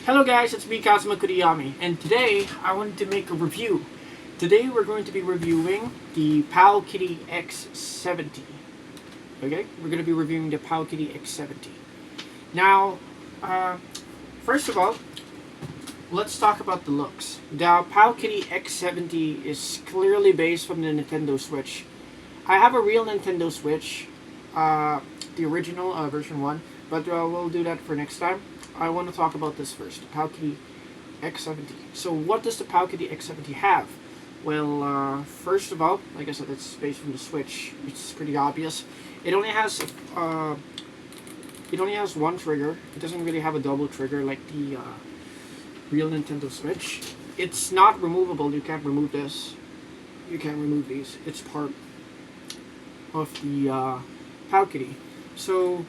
Hello guys, it's me Kazuma Kurayami, and today I wanted to make a review. Today we're going to be reviewing the Powkiddy X70. Okay, we're going to be reviewing the Powkiddy X70. Now, first of all, let's talk about the looks. The Powkiddy X70 is clearly based from the Nintendo Switch. I have a real Nintendo Switch, the original version 1, but we'll do that for next time. I want to talk about this first, the Powkiddy X70. So what does the Powkiddy X70 have? Well, first of all, like I said, it's based from the Switch. It's pretty obvious. It only has one trigger. It doesn't really have a double trigger like the real Nintendo Switch. It's not removable. You can't remove this. You can't remove these. It's part of the Powkiddy. So,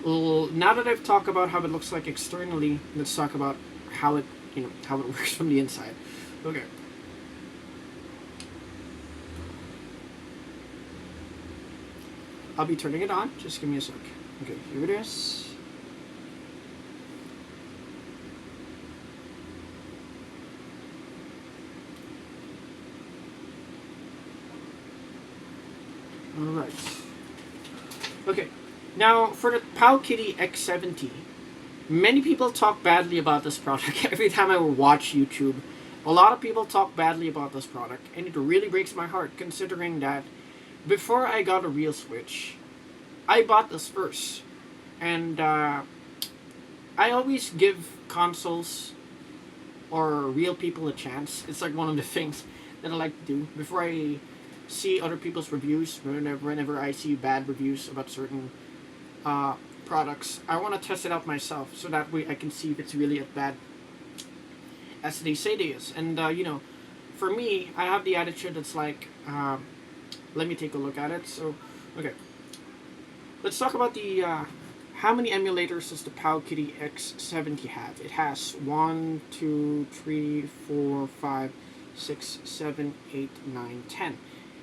well, now that I've talked about how it looks like externally, let's talk about how it works from the inside. Okay. I'll be turning it on. Just give me a sec. Okay, here it is. Alright. Okay. Now, for the Powkiddy X70, many people talk badly about this product. Every time I watch YouTube, a lot of people talk badly about this product, and it really breaks my heart, considering that before I got a real Switch, I bought this first. And I always give consoles or real people a chance. It's like one of the things that I like to do before I see other people's reviews. Whenever I see bad reviews about certain products, I want to test it out myself, so that way I can see if it's really as bad as they say it is. And for me, I have the attitude that's like, let me take a look at it. So, okay, let's talk about the how many emulators does the Powkiddy X70 have? It has 1, 2, 3, 4, 5, 6, 7, 8, 9, 10.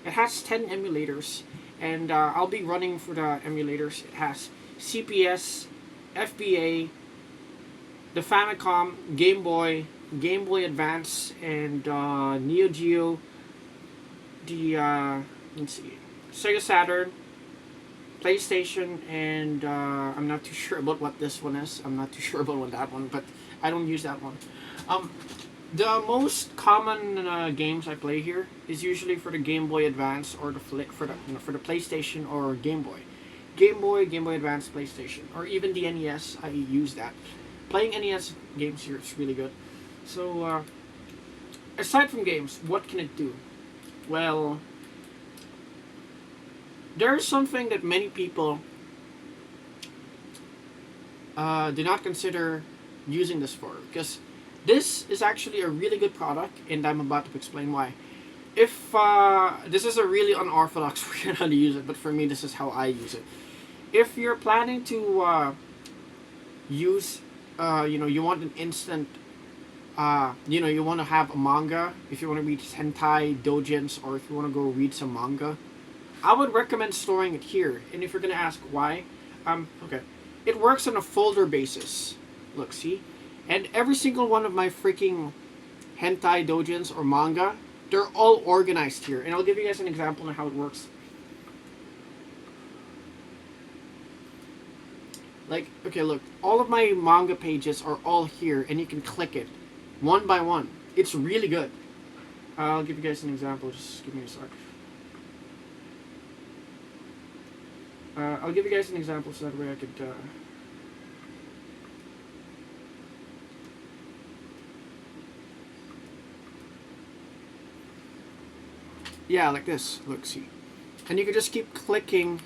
It has 10 emulators, and I'll be running for the emulators. It has CPS, FBA, the Famicom, Game Boy Advance, and Neo Geo, the let's see, Sega Saturn, PlayStation, and I'm not too sure about what this one is. I'm not too sure about what that one, but I don't use that one. The most common games I play here is usually for the Game Boy Advance or for the PlayStation or Game Boy. Game Boy Advance, PlayStation, or even the NES. I use that. Playing NES games here is really good. So, aside from games, what can it do? Well, there's something that many people do not consider using this for, because this is actually a really good product, and I'm about to explain why. If this is a really unorthodox way on how to use it, but for me, this is how I use it. If you're planning to use, you want an instant, you want to have a manga. If you want to read hentai, doujins, or if you want to go read some manga, I would recommend storing it here. And if you're gonna ask why, okay, it works on a folder basis. Look, see? And every single one of my freaking hentai, doujins, or manga, they're all organized here. And I'll give you guys an example on how it works. Like, okay, look, all of my manga pages are all here, and you can click it one by one. It's really good. I'll give you guys an example. Just give me a sec. I'll give you guys an example so that way I could yeah, like this. Look, see. And you could just keep clicking,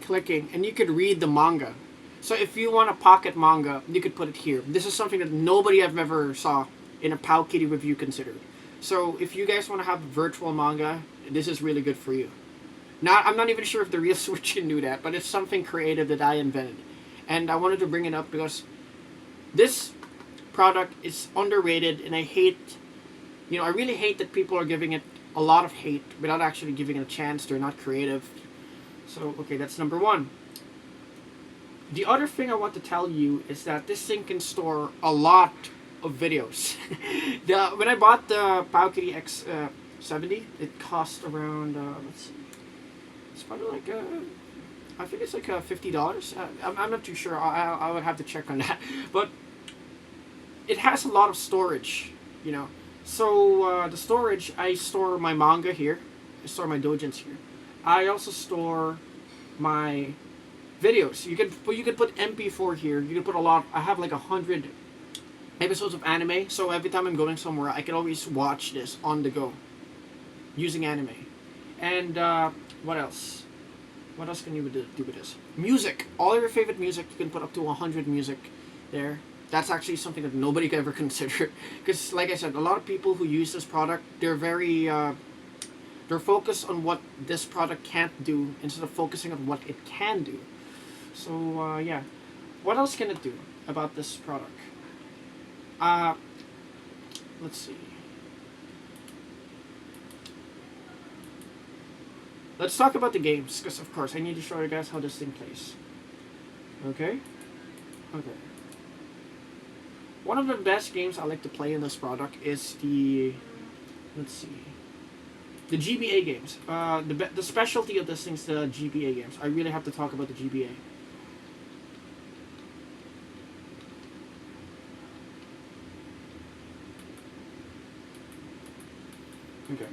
and you could read the manga. So if you want a pocket manga, you could put it here. This is something that nobody I've ever saw in a Powkiddy review considered. So if you guys want to have virtual manga, this is really good for you. Now, I'm not even sure if the real Switch can do that, but it's something creative that I invented. And I wanted to bring it up because this product is underrated, and I really hate that people are giving it a lot of hate without actually giving it a chance. They're not creative. So, okay, that's number one. The other thing I want to tell you is that this thing can store a lot of videos. When I bought the Powkiddy X70, it cost around, let's see, it's probably like, I think it's like $50. I'm not too sure. I would have to check on that. But it has a lot of storage, you know. So the storage, I store my manga here. I store my doujins here. I also store my videos. You could put MP4 here. You can put a lot. I have like 100 episodes of anime. So every time I'm going somewhere, I can always watch this on the go using anime. And what else? What else can you do with this? Music. All of your favorite music. You can put up to 100 music there. That's actually something that nobody could ever consider. Because, like I said, a lot of people who use this product, they're very, they're focused on what this product can't do instead of focusing on what it can do. So, yeah. What else can it do about this product? Let's see. Let's talk about the games, because of course I need to show you guys how this thing plays. Okay? Okay. One of the best games I like to play in this product is the, let's see, the GBA games. The specialty of this thing is the GBA games. I really have to talk about the GBA. Okay.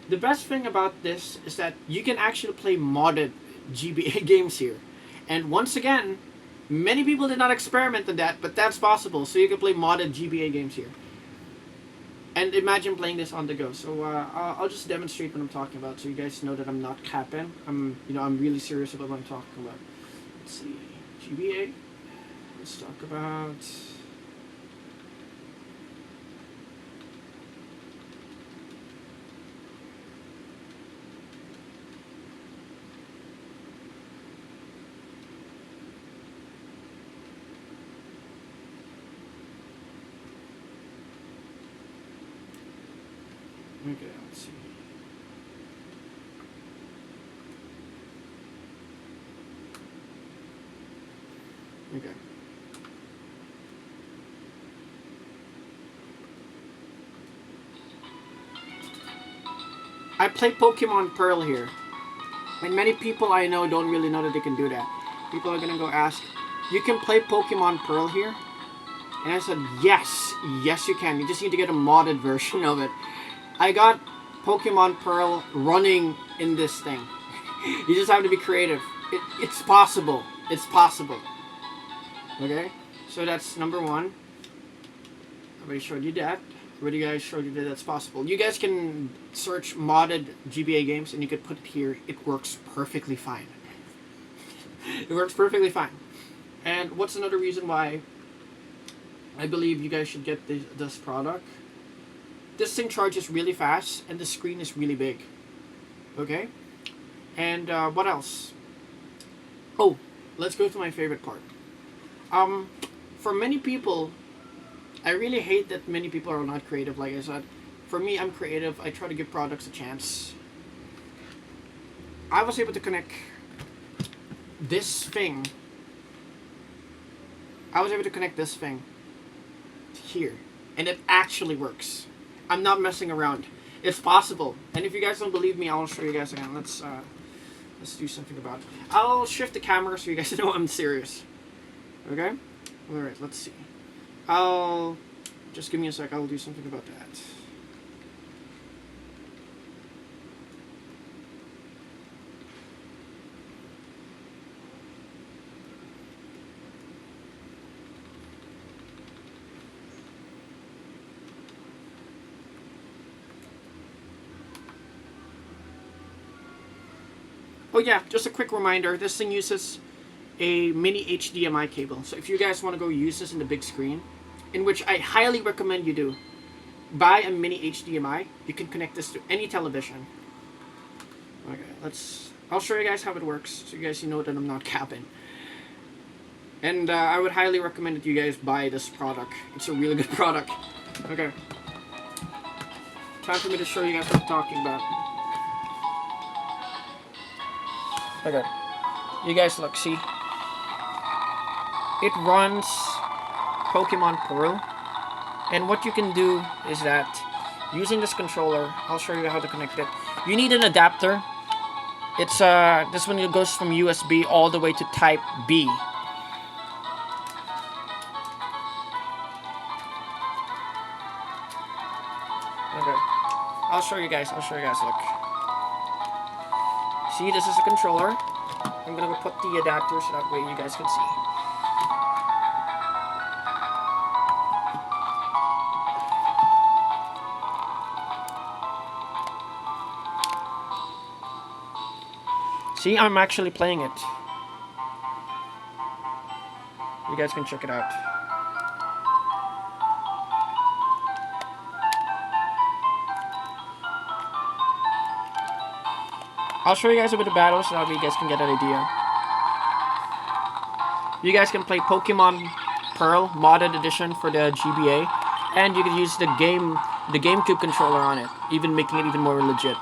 The best thing about this is that you can actually play modded GBA games here. And once again, many people did not experiment on that, but that's possible. So you can play modded GBA games here. And imagine playing this on the go. So I'll just demonstrate what I'm talking about, so you guys know that I'm not capping. I'm really serious about what I'm talking about. Let's see, GBA. Let's talk about. Okay, let's see. Okay. I play Pokemon Pearl here. And many people I know don't really know that they can do that. People are gonna go ask, you can play Pokemon Pearl here? And I said, yes, yes you can. You just need to get a modded version of it. I got Pokemon Pearl running in this thing. You just have to be creative. It's possible. It's possible. Okay? So that's number one. I already showed you that. Already guys showed you that that's possible. You guys can search modded GBA games and you could put it here. It works perfectly fine. It works perfectly fine. And what's another reason why I believe you guys should get this product? This thing charges really fast, and the screen is really big. Okay? And what else? Oh, let's go to my favorite part. For many people, I really hate that many people are not creative, like I said. For me, I'm creative. I try to give products a chance. I was able to connect this thing. I was able to connect this thing here, and it actually works. I'm not messing around. It's possible. And if you guys don't believe me, I'll show you guys again. Let's do something about it. I'll shift the camera so you guys know I'm serious. Okay? Alright, let's see. I'll just give me a sec, I'll do something about that. Oh yeah, just a quick reminder, this thing uses a mini HDMI cable. So if you guys want to go use this in the big screen, in which I highly recommend you do, buy a mini HDMI. You can connect this to any television. Okay, I'll show you guys how it works, so you guys know that I'm not capping. And I would highly recommend that you guys buy this product. It's a really good product. Okay. Time for me to show you guys what I'm talking about. Okay. You guys look, see? it runs Pokemon Pearl. And what you can do is that using this controller, I'll show you how to connect it. You need an adapter. It's this one goes from USB all the way to Type B. Okay, I'll show you guys. Look. See, this is a controller. I'm gonna put the adapter so that way you guys can see. See, I'm actually playing it. You guys can check it out. I'll show you guys a bit of battles so that you guys can get an idea. You guys can play Pokemon Pearl modded edition for the GBA, and you can use the GameCube controller on it, even making it even more legit.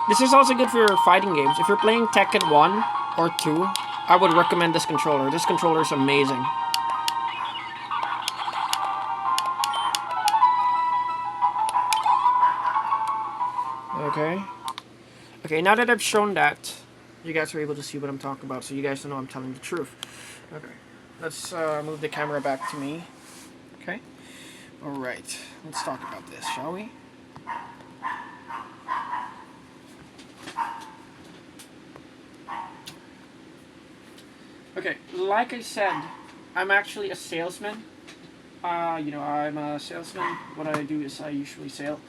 This is also good for fighting games. If you're playing Tekken 1 or 2, I would recommend this controller. This controller is amazing. Okay, now that I've shown that, you guys are able to see what I'm talking about, so you guys know I'm telling the truth. Okay, let's move the camera back to me. Okay, alright, let's talk about this, shall we? Okay, like I said, I'm actually a salesman. I'm a salesman. What I do is I usually sell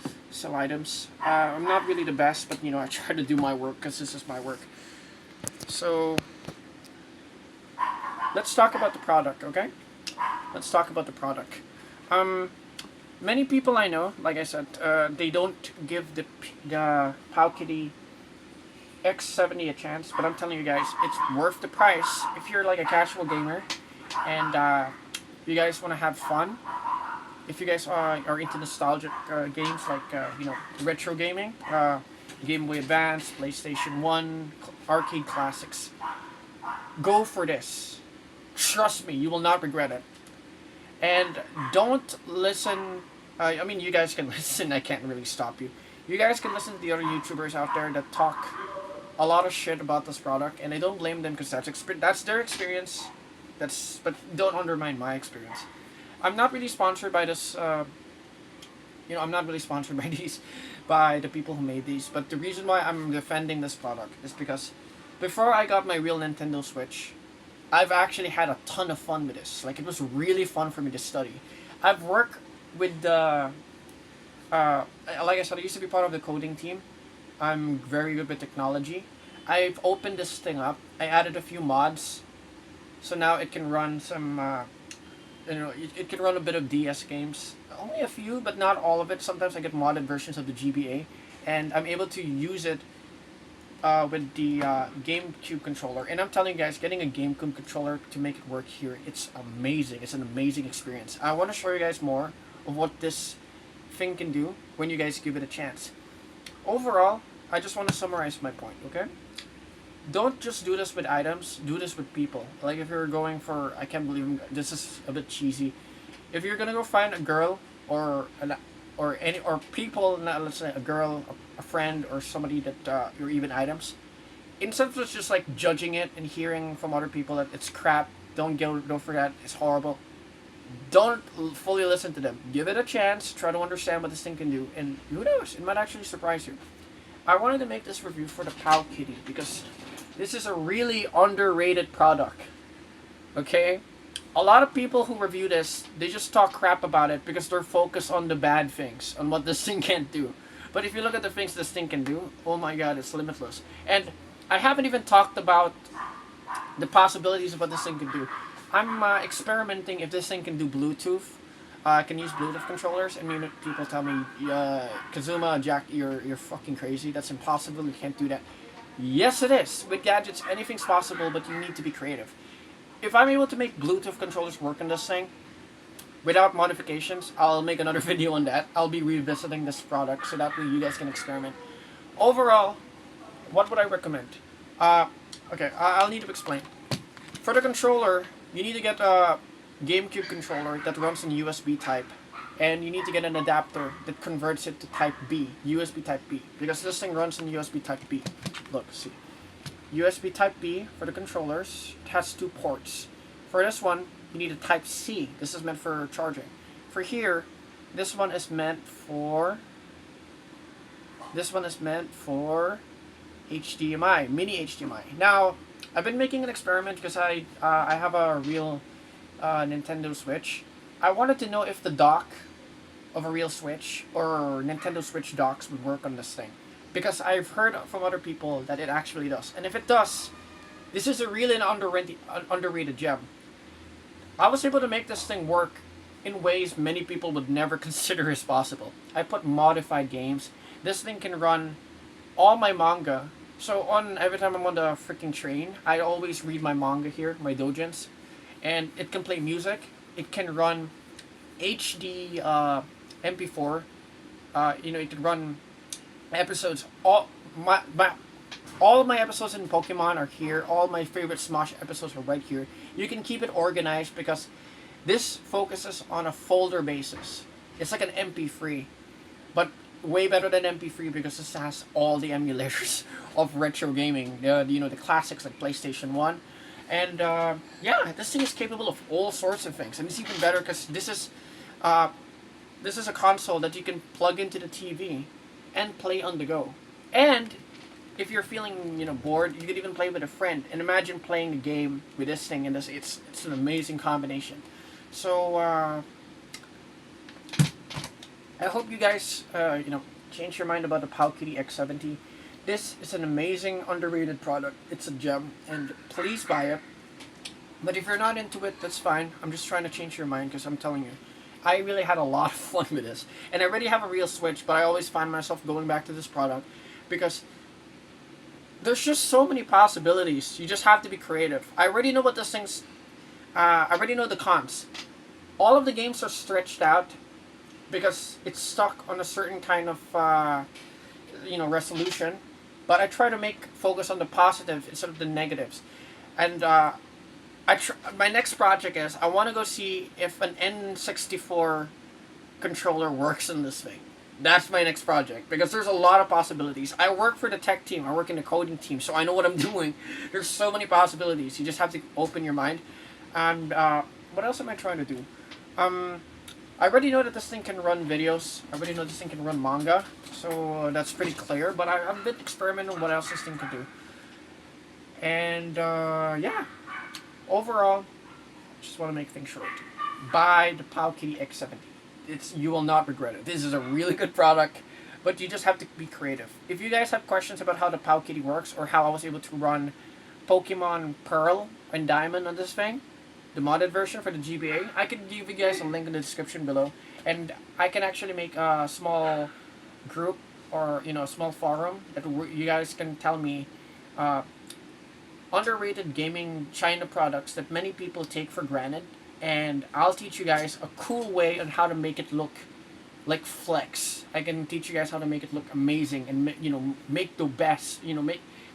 items. I'm not really the best, but I try to do my work because this is my work. So let's talk about the product, okay? Let's talk about the product. Many people I know, like I said, they don't give the Powkiddy X70 a chance, but I'm telling you guys, it's worth the price if you're like a casual gamer and you guys want to have fun. If you guys are into nostalgic games like retro gaming, Game Boy Advance, PlayStation 1, arcade classics, go for this. Trust me, you will not regret it. And don't listen. I mean, you guys can listen. I can't really stop you. You guys can listen to the other YouTubers out there that talk a lot of shit about this product, and I don't blame them because that's their experience. But don't undermine my experience. I'm not really sponsored by this. I'm not really sponsored by the people who made these. But the reason why I'm defending this product is because before I got my real Nintendo Switch, I've actually had a ton of fun with this. Like, it was really fun for me to study. I've worked with the like I said, I used to be part of the coding team. I'm very good with technology. I've opened this thing up. I added a few mods, so now it can run some. It can run a bit of DS games. Only a few, but not all of it. Sometimes I get modded versions of the GBA, and I'm able to use it with the GameCube controller. And I'm telling you guys, getting a GameCube controller to make it work here, it's amazing. It's an amazing experience. I want to show you guys more of what this thing can do when you guys give it a chance. Overall, I just want to summarize my point, okay? Don't just do this with items, do this with people. Like if you're going for, I can't believe this is a bit cheesy. If you're gonna go find a girl or people, let's say a girl, a friend, or somebody that or even items, instead of just like judging it and hearing from other people that it's crap, don't forget it's horrible. Don't fully listen to them. Give it a chance. Try to understand what this thing can do, and who knows, it might actually surprise you. I wanted to make this review for the Powkiddy because this is a really underrated product. Okay? A lot of people who review this, they just talk crap about it because they're focused on the bad things, on what this thing can't do. But if you look at the things this thing can do, oh my god, it's limitless. And I haven't even talked about the possibilities of what this thing can do. I'm experimenting if this thing can do Bluetooth. I can use Bluetooth controllers, and people tell me, Kazuma, Jack, you're fucking crazy. That's impossible. You can't do that. Yes, it is. With gadgets, anything's possible, but you need to be creative. If I'm able to make Bluetooth controllers work on this thing without modifications, I'll make another video on that. I'll be revisiting this product so that way you guys can experiment. Overall, what would I recommend? Okay, I'll need to explain. For the controller, you need to get a GameCube controller that runs in USB type, and you need to get an adapter that converts it to Type B, USB Type B, because this thing runs in USB Type B. Look, see. USB Type B for the controllers. It has 2 ports. For this one, you need a Type C. This is meant for charging. For here, this one is meant for HDMI, mini HDMI. Now, I've been making an experiment because I have a real Nintendo Switch. I wanted to know if the dock of a real Switch or Nintendo Switch docks would work on this thing, because I've heard from other people that it actually does. And if it does, this is a really underrated gem. I was able to make this thing work in ways many people would never consider as possible. I put modified games. This thing can run all my manga. So every time I'm on the freaking train, I always read my manga here, my doujins, and it can play music. It can run HD MP4. It can run episodes. All of my episodes in Pokemon are here. All my favorite Smash episodes are right here. You can keep it organized because this focuses on a folder basis. It's like an MP3, but way better than MP3 because this has all the emulators of retro gaming. The classics like PlayStation 1. And this thing is capable of all sorts of things. And it's even better because this is a console that you can plug into the TV and play on the go. And if you're feeling bored, you could even play with a friend. And imagine playing a game with this thing, and it's an amazing combination. So I hope you guys change your mind about the Powkiddy X70. This is an amazing, underrated product. It's a gem, and please buy it. But if you're not into it, that's fine. I'm just trying to change your mind because I'm telling you, I really had a lot of fun with this. And I already have a real Switch, but I always find myself going back to this product because there's just so many possibilities. You just have to be creative. I already know what this thing's... I already know the cons. All of the games are stretched out because it's stuck on a certain kind of resolution. But I try to focus on the positive instead of the negatives. And my next project is I want to go see if an N64 controller works in this thing. That's my next project because there's a lot of possibilities. I work for the tech team. I work in the coding team, so I know what I'm doing. There's so many possibilities. You just have to open your mind. And what else am I trying to do? I already know that this thing can run videos. I already know this thing can run manga. So that's pretty clear. But I've been experimenting on what else this thing can do. And overall, just want to make things short. Buy the Powkiddy X70. You will not regret it. This is a really good product, but you just have to be creative. If you guys have questions about how the Powkiddy works or how I was able to run Pokemon Pearl and Diamond on this thing, the modded version for the GBA, I can give you guys a link in the description below, and I can actually make a small group or a small forum that you guys can tell me underrated gaming China products that many people take for granted, and I'll teach you guys a cool way on how to make it look like flex. I can teach you guys how to make it look amazing and make the best,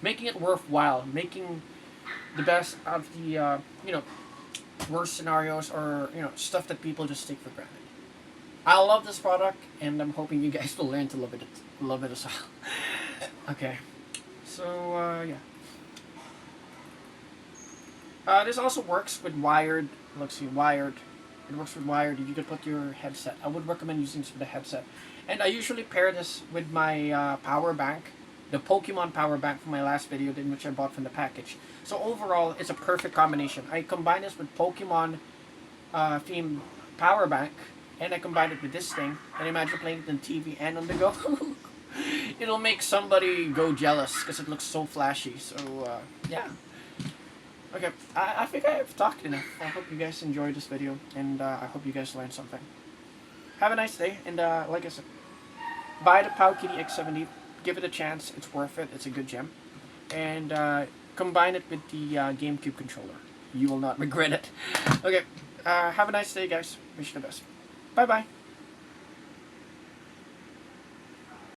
making it worthwhile, making the best out of the worst scenarios or stuff that people just take for granted. I love this product, and I'm hoping you guys will learn to love it as well. Okay, so this also works with wired. Let's see, wired. It works with wired. You can put your headset. I would recommend using this with a headset. And I usually pair this with my power bank, the Pokemon power bank from my last video, which I bought from the package. So overall, it's a perfect combination. I combine this with Pokemon themed power bank, and I combine it with this thing. And imagine playing it on TV and on the go. It'll make somebody go jealous because it looks so flashy. So yeah. Okay, I think I've talked enough. I hope you guys enjoyed this video, and I hope you guys learned something. Have a nice day, and like I said, buy the Powkiddy X70. Give it a chance. It's worth it. It's a good gem. And combine it with the GameCube controller. You will not regret it. Okay, have a nice day, guys. Wish you the best. Bye-bye.